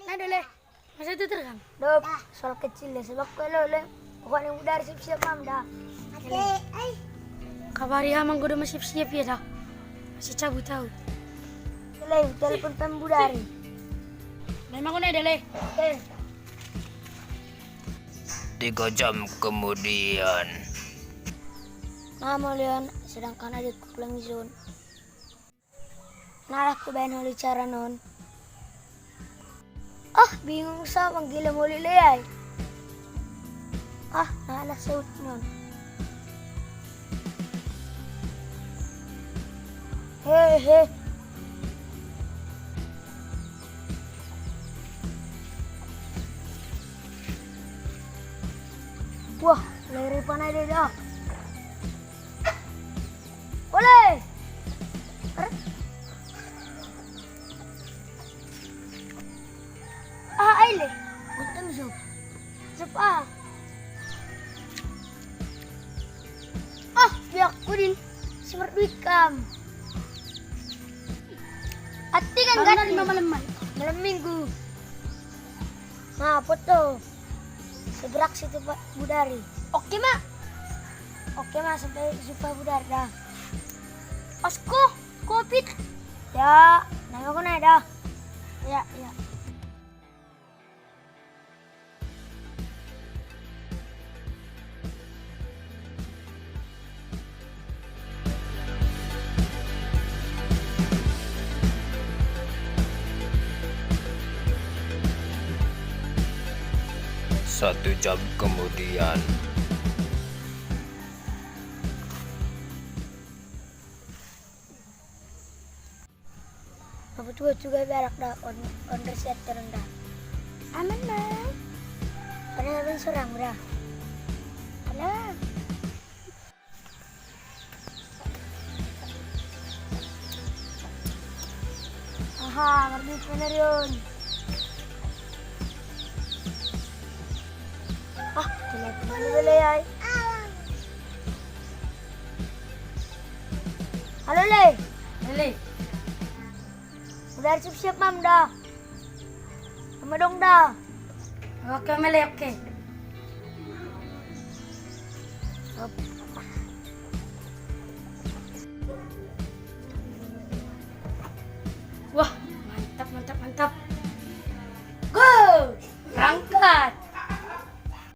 Nah dole, masa itu terkam. Dop, soal kecil ya sebab kalau le, pokoknya udah siap-siap mam dah. Kabari hamang gue udah masih siap ya dah. Masih cabut tahu. Le, telepon pembudari. Memang udah dole. Oke. 3 jam kemudian. Nah, Molion, sedangkan adikku pulang zon. Nah, aku bayan oleh cara non. Ah, bingung sa manggila mo liliyay. Ah, naalas sa non. He. Wah, lere pa na dito. Oleh! Ay le, buntang zup. Zup biak ko din. Smart duit kam. Ati kan Karena 5 malam. malam minggu. Nah, foto. Seberak situ Pak Budari. Oke, Mak. Oke, Mak, sampai jumpa Budari dah. Osko, kopi. Ya, nama ko na dah. Ya. Satu jam kemudian. Apa tuh juga berak dah on reset terendah. Aman Bang. Pada habis serang dah. Alah. Aha, ngerti bener yun. Ah, telepon dulu ay. Halo Le. Dole. Udah siap-siap mam dah. Sama dong dah. Oke Mele, oke.